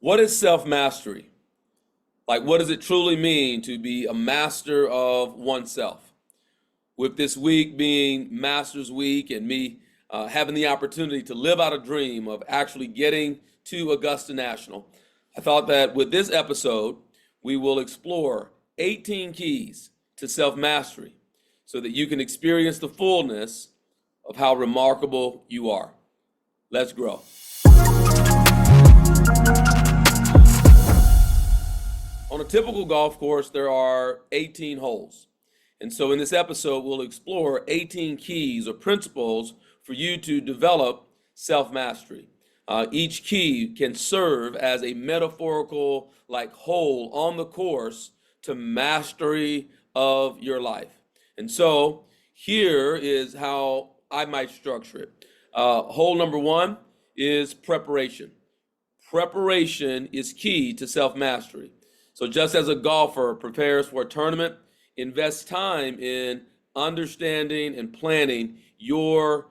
What is self-mastery? Like, what does it truly mean to be a master of oneself? With this week being Masters Week and me having the opportunity to live out a dream of actually getting to Augusta National, I thought that with this episode, we will explore 18 keys to self-mastery so that you can experience the fullness of how remarkable you are. Let's grow. On a typical golf course, there are 18 holes. And so in this episode, we'll explore 18 keys or principles for you to develop self-mastery. Each key can serve as a metaphorical hole on the course to mastery of your life. And so here is how I might structure it. Hole number one is preparation. Preparation is key to self-mastery. So just as a golfer prepares for a tournament, invest time in understanding and planning your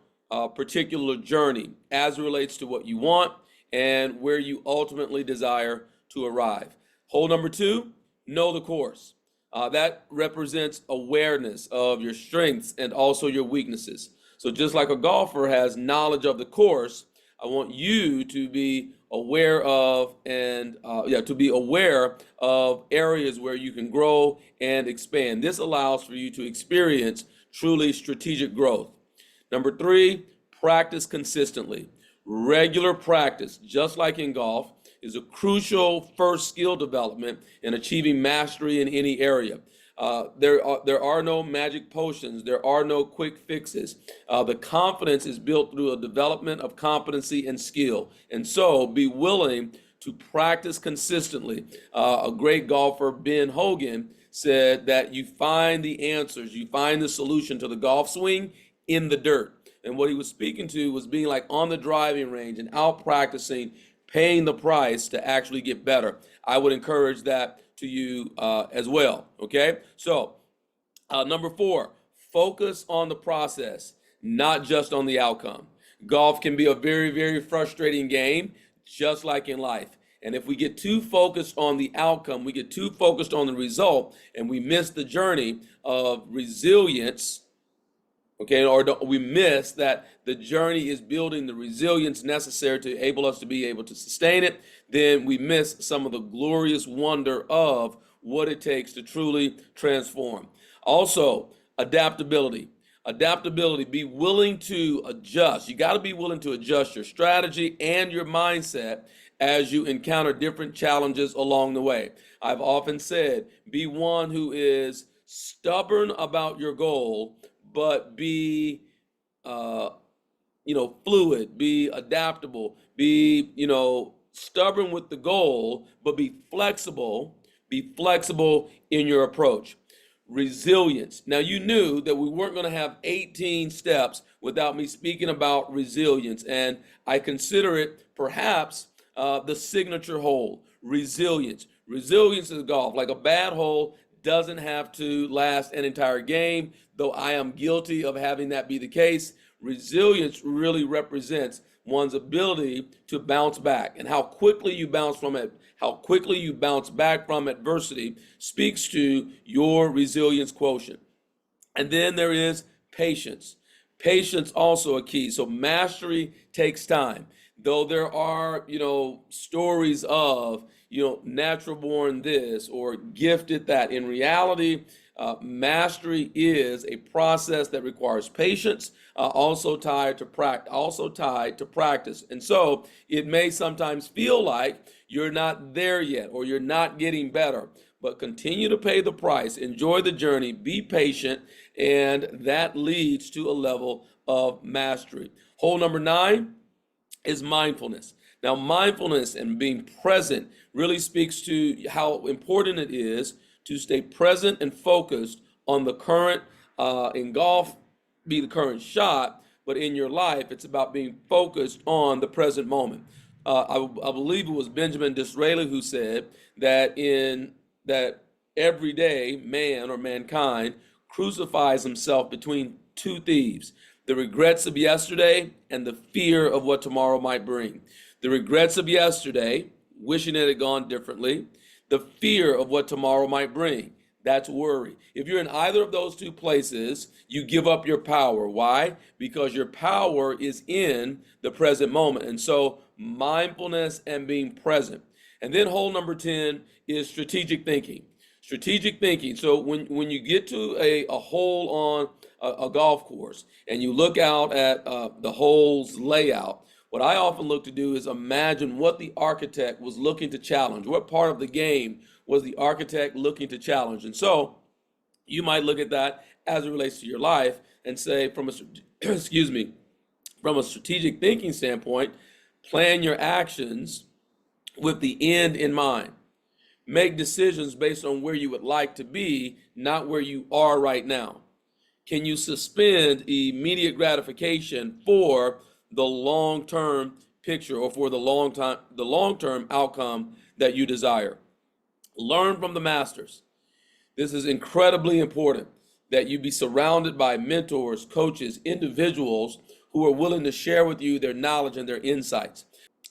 particular journey as it relates to what you want and where you ultimately desire to arrive. Hole number two, know the course. That represents awareness of your strengths and also your weaknesses. So just like a golfer has knowledge of the course, I want you to be aware of areas where you can grow and expand. This allows for you to experience truly strategic growth. Number three, practice consistently. Regular practice, just like in golf, is a crucial first skill development in achieving mastery in any area. There are no magic potions. There are no quick fixes. The confidence is built through a development of competency and skill. And so be willing to practice consistently. A great golfer, Ben Hogan, said that you find the answers, you find the solution to the golf swing in the dirt. And what he was speaking to was being like on the driving range and out practicing, paying the price to actually get better. I would encourage that to you as well, okay? So number four, focus on the process, not just on the outcome. Golf can be a very, very frustrating game, just like in life. And if we get too focused on the outcome, we get too focused on the result, and we miss the journey of resilience, okay, or we miss that the journey is building the resilience necessary to enable us to be able to sustain it, then we miss some of the glorious wonder of what it takes to truly transform. Also, adaptability. Adaptability, be willing to adjust. You got to be willing to adjust your strategy and your mindset as you encounter different challenges along the way. I've often said, be one who is stubborn about your goal, but be fluid, be adaptable, be stubborn with the goal, but be flexible in your approach. Resilience. Now, you knew that we weren't going to have 18 steps without me speaking about resilience, and I consider it perhaps the signature hole. Resilience is golf. Like a bad hole doesn't have to last an entire game, though I am guilty of having that be the case. Resilience really represents one's ability to bounce back, and how quickly you bounce back from adversity speaks to your resilience quotient. And then there is patience. Patience also a key. So mastery takes time. Though there are, stories of, natural born this or gifted that. In reality, mastery is a process that requires patience, also tied to practice. And so it may sometimes feel like you're not there yet or you're not getting better, but continue to pay the price, enjoy the journey, be patient, and that leads to a level of mastery. Hole number 9 is mindfulness. Now, mindfulness and being present really speaks to how important it is to stay present and focused on the current, in golf, be the current shot, but in your life, it's about being focused on the present moment. I believe it was Benjamin Disraeli who said that every day, man or mankind crucifies himself between two thieves: the regrets of yesterday and the fear of what tomorrow might bring. The regrets of yesterday, wishing it had gone differently. The fear of what tomorrow might bring. That's worry. If you're in either of those two places, you give up your power. Why? Because your power is in the present moment. And so mindfulness and being present. And then hole number 10 is strategic thinking. Strategic thinking. So when you get to a hole on a golf course and you look out at the hole's layout, what I often look to do is imagine what the architect was looking to challenge. What part of the game was the architect looking to challenge? And so you might look at that as it relates to your life and say, from a excuse me, from a strategic thinking standpoint, plan your actions with the end in mind. Make decisions based on where you would like to be, not where you are right now. Can you suspend immediate gratification for the long-term picture or for the long-term outcome that you desire? Learn from the masters. This is incredibly important that you be surrounded by mentors, coaches, individuals who are willing to share with you their knowledge and their insights.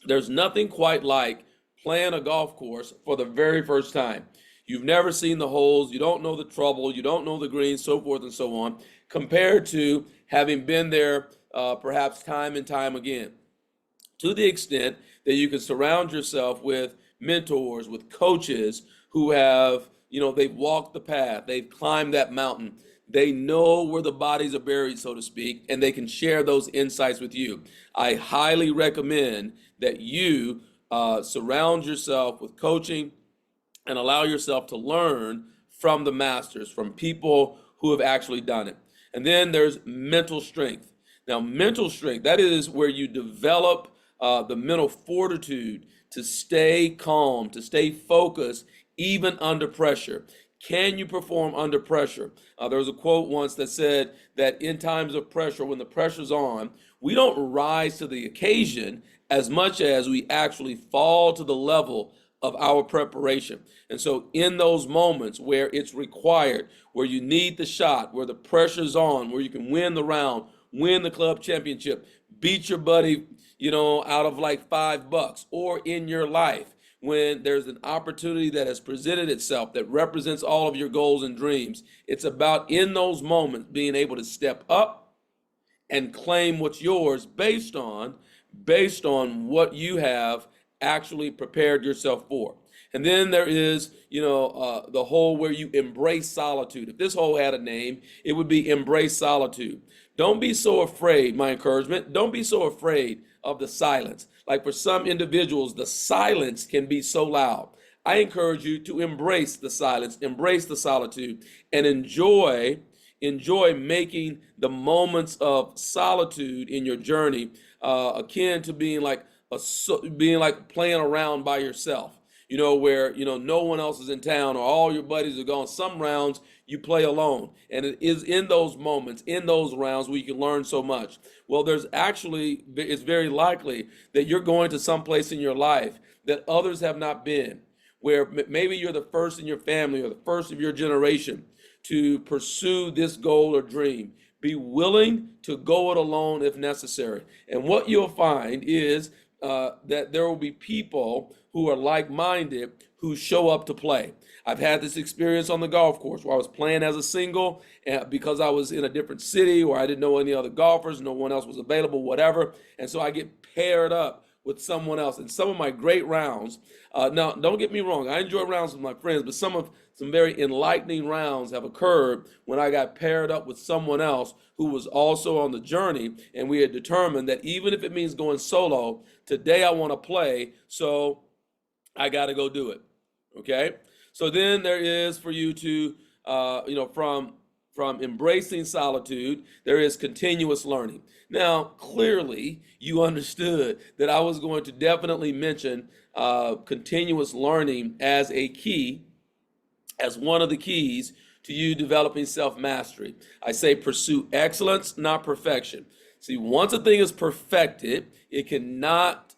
There's nothing quite like playing a golf course for the very first time. You've never seen the holes, you don't know the trouble, you don't know the greens, so forth and so on, compared to having been there perhaps time and time again. To the extent that you can surround yourself with mentors, with coaches who have, they've walked the path, they've climbed that mountain, they know where the bodies are buried, so to speak, and they can share those insights with you. I highly recommend that you surround yourself with coaching and allow yourself to learn from the masters, from people who have actually done it. And then there's mental strength. Now, mental strength, that is where you develop the mental fortitude to stay calm, to stay focused, even under pressure. Can you perform under pressure? There was a quote once that said that in times of pressure, when the pressure's on, we don't rise to the occasion as much as we actually fall to the level of our preparation. And so in those moments where it's required, where you need the shot, where the pressure's on, where you can win the round, win the club championship, beat your buddy, out of like $5, or in your life, when there's an opportunity that has presented itself that represents all of your goals and dreams, it's about in those moments being able to step up and claim what's yours based on what you have actually prepared yourself for. And then there is, the hole where you embrace solitude. If this hole had a name, it would be embrace solitude. Don't be so afraid, my encouragement, don't be so afraid of the silence. Like for some individuals, the silence can be so loud. I encourage you to embrace the silence, embrace the solitude, and enjoy making the moments of solitude in your journey akin to being like playing around by yourself, where no one else is in town or all your buddies are gone. Some rounds you play alone, and it is in those moments, in those rounds, where you can learn so much. Well, it's very likely that you're going to some place in your life that others have not been, where maybe you're the first in your family or the first of your generation to pursue this goal or dream. Be willing to go it alone if necessary. And what you'll find is that there will be people who are like-minded who show up to play. I've had this experience on the golf course where I was playing as a single because I was in a different city or I didn't know any other golfers, no one else was available, whatever. And so I get paired up with someone else. And some of my great rounds, now don't get me wrong, I enjoy rounds with my friends, but some very enlightening rounds have occurred when I got paired up with someone else who was also on the journey, and we had determined that even if it means going solo, today I want to play, so I got to go do it. Okay? So then there is for you to, from embracing solitude, there is continuous learning. Now, clearly, you understood that I was going to definitely mention continuous learning as a key, as one of the keys to you developing self-mastery. I say pursue excellence, not perfection. See, once a thing is perfected, it cannot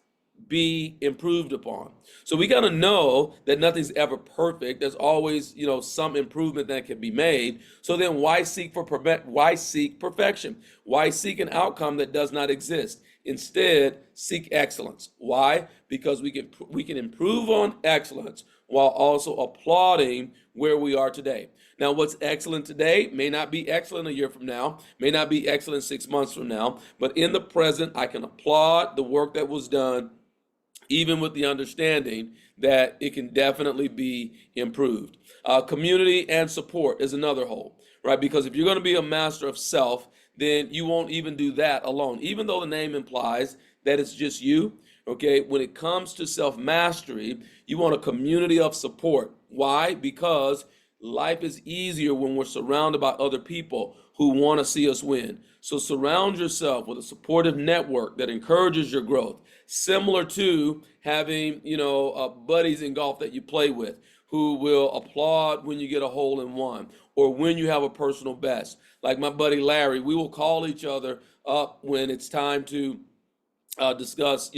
be improved upon. So we got to know that nothing's ever perfect. There's always, some improvement that can be made. So then why seek perfection? Why seek an outcome that does not exist? Instead, seek excellence. Why? because we can improve on excellence while also applauding where we are today. Now, what's excellent today may not be excellent a year from now, may not be excellent 6 months from now, but in the present, I can applaud the work that was done, even with the understanding that it can definitely be improved. Community and support is another whole, right? Because if you're going to be a master of self, then you won't even do that alone, even though the name implies that it's just you. Okay, when it comes to self-mastery, you want a community of support. Why? Because life is easier when we're surrounded by other people who want to see us win. So surround yourself with a supportive network that encourages your growth, similar to having, buddies in golf that you play with who will applaud when you get a hole in one or when you have a personal best. Like my buddy Larry, we will call each other up when it's time to discuss,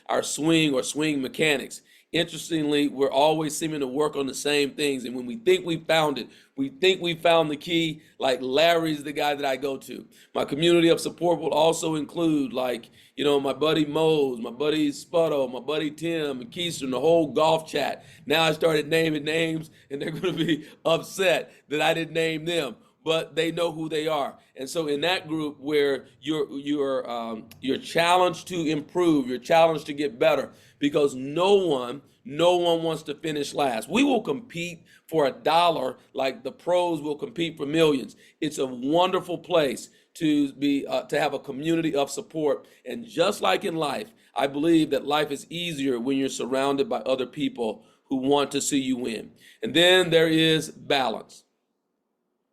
our swing or swing mechanics. Interestingly, we're always seeming to work on the same things. And when we think we found it, we think we found the key, like Larry's the guy that I go to. My community of support will also include my buddy Mose, my buddy Sputto, my buddy Tim and Keays from the whole golf chat. Now I started naming names and they're going to be upset that I didn't name them, but they know who they are. And so in that group where you're challenged to improve, you're challenged to get better, because no one wants to finish last. We will compete for $1 like the pros will compete for millions. It's a wonderful place to have a community of support. And just like in life, I believe that life is easier when you're surrounded by other people who want to see you win. And then there is balance.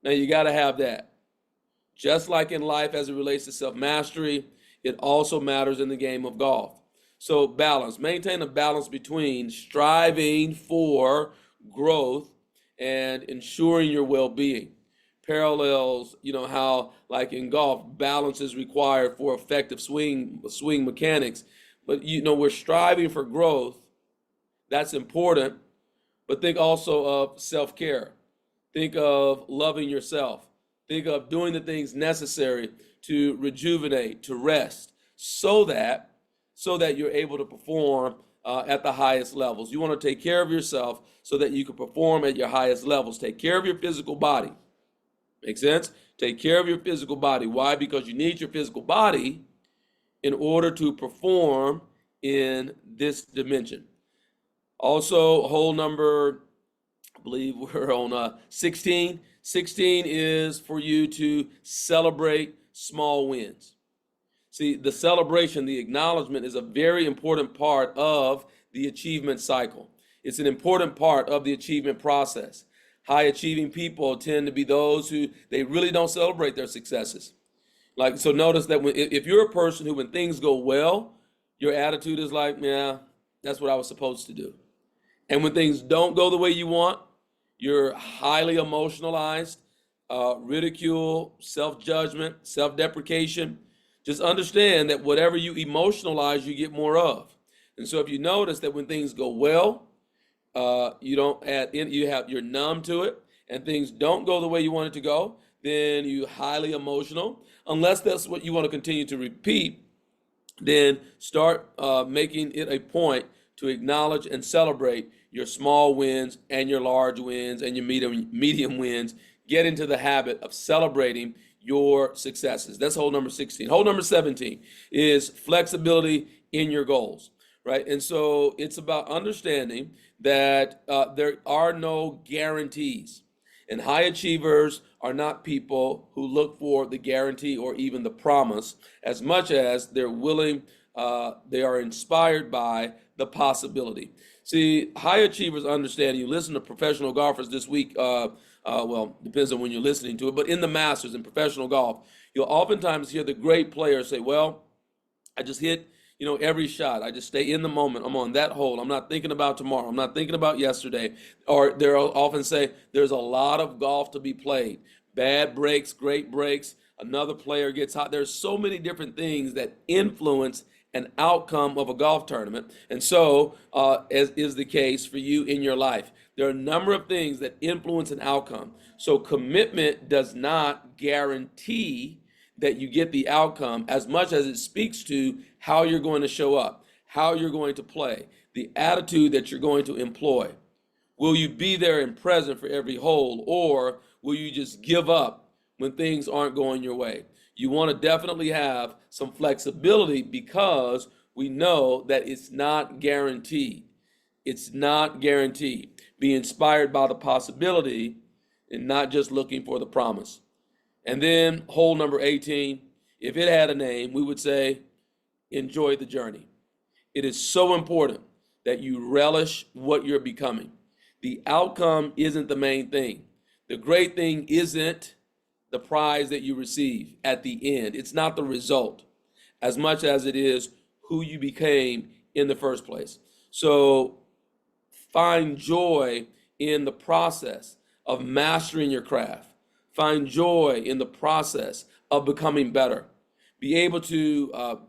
Now you got to have that. Just like in life as it relates to self-mastery, it also matters in the game of golf. So balance, maintain a balance between striving for growth and ensuring your well-being. Parallels, how like in golf, balance is required for effective swing mechanics. But we're striving for growth. That's important. But think also of self-care. Think of loving yourself. Think of doing the things necessary to rejuvenate, to rest, so that you're able to perform at the highest levels. You want to take care of yourself so that you can perform at your highest levels. Take care of your physical body. Make sense? Take care of your physical body. Why? Because you need your physical body in order to perform in this dimension. Also, whole number, I believe we're on 16. 16 is for you to celebrate small wins. See, the celebration, the acknowledgement is a very important part of the achievement cycle. It's an important part of the achievement process. High achieving people tend to be those who they really don't celebrate their successes. So notice that if you're a person who, when things go well, your attitude is like, yeah, that's what I was supposed to do. And when things don't go the way you want, you're highly emotionalized, ridicule, self-judgment, self-deprecation. Just understand that whatever you emotionalize, you get more of. And so if you notice that when things go well, you don't add in, you're numb to it, and things don't go the way you want it to go, then you're highly emotional. Unless that's what you want to continue to repeat, then start making it a point to acknowledge and celebrate your small wins and your large wins and your medium wins. Get into the habit of celebrating your successes. That's hole number 16. Hole number 17 is flexibility in your goals, right? And so it's about understanding that there are no guarantees. And high achievers are not people who look for the guarantee or even the promise, as much as they're willing, they are inspired by the possibility. See, high achievers understand, you listen to professional golfers this week, well, depends on when you're listening to it, but in the Masters, in professional golf, you'll oftentimes hear the great players say, well, I just hit, every shot. I just stay in the moment. I'm on that hole. I'm not thinking about tomorrow. I'm not thinking about yesterday. Or they'll often say, there's a lot of golf to be played. Bad breaks, great breaks. Another player gets hot. There's so many different things that influence an outcome of a golf tournament. And so, as is the case for you in your life, there are a number of things that influence an outcome. So commitment does not guarantee that you get the outcome as much as it speaks to how you're going to show up, how you're going to play, the attitude that you're going to employ. Will you be there and present for every hole, or will you just give up when things aren't going your way? You want to definitely have some flexibility because we know that it's not guaranteed. It's not guaranteed. Be inspired by the possibility and not just looking for the promise. And then hole number 18, if it had a name, we would say, enjoy the journey. It is so important that you relish what you're becoming. The outcome isn't the main thing. The great thing isn't the prize that you receive at the end. It's not the result as much as it is who you became in the first place. So find joy in the process of mastering your craft. Find joy in the process of becoming better. Be able to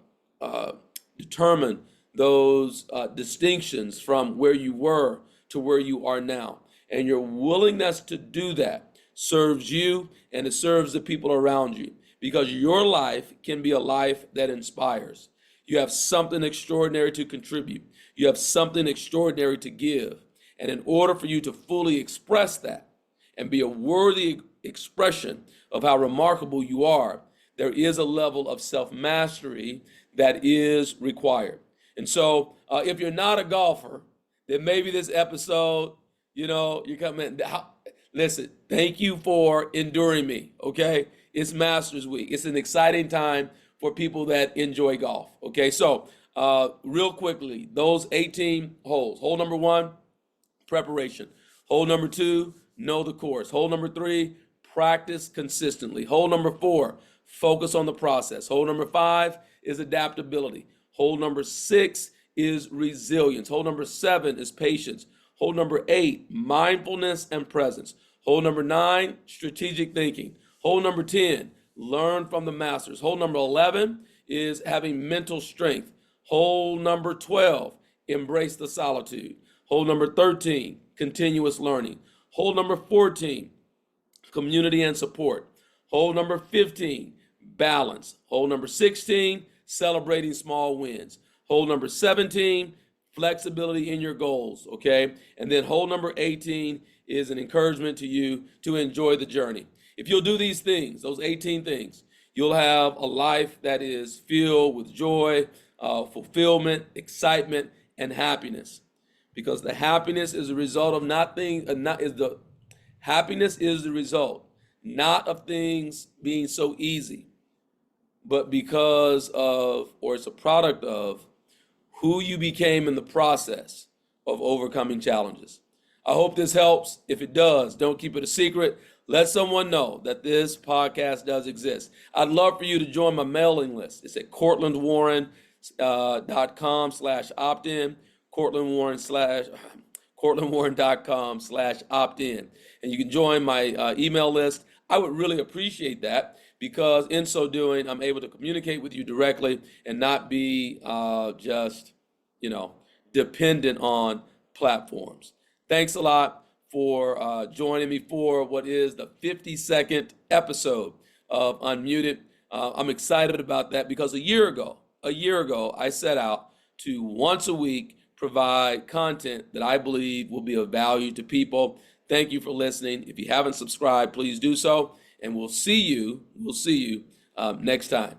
determine those distinctions from where you were to where you are now. And your willingness to do that serves you and it serves the people around you, because your life can be a life that inspires. You have something extraordinary to contribute. You have something extraordinary to give. And in order for you to fully express that and be a worthy expression of how remarkable you are, there is a level of self-mastery that is required. And so if you're not a golfer, then maybe this episode, you're coming. Listen, thank you for enduring me, okay? It's Masters Week. It's an exciting time for people that enjoy golf, okay? So real quickly, those 18 holes. Hole number 1, preparation. Hole number 2, know the course. Hole number 3, practice consistently. Hole number 4, focus on the process. Hole number 5 is adaptability. Hole number 6 is resilience. Hole number 7 is patience. Hole number 8, mindfulness and presence. Hole number 9, strategic thinking. Hole number 10, learn from the masters. Hole number 11 is having mental strength. Hole number 12, embrace the solitude. Hole number 13, continuous learning. Hole number 14, community and support. Hole number 15, balance. Hole number 16, celebrating small wins. Hole number 17, flexibility in your goals, okay? And then hole number 18 is an encouragement to you to enjoy the journey. If you'll do these things, those 18 things, you'll have a life that is filled with joy, fulfillment, excitement, and happiness. Because the happiness is a result of happiness is the result, not of things being so easy, but because of, or it's a product of, who you became in the process of overcoming challenges. I hope this helps. If it does, don't keep it a secret. Let someone know that this podcast does exist. I'd love for you to join my mailing list. It's at courtlandwarren.com/opt-in, courtlandwarren.com/opt-in. And you can join my email list. I would really appreciate that, because in so doing, I'm able to communicate with you directly and not be just, dependent on platforms. Thanks a lot for joining me for what is the 52nd episode of Unmuted. I'm excited about that because a year ago, I set out to once a week provide content that I believe will be of value to people. Thank you for listening. If you haven't subscribed, please do so. And we'll see you next time.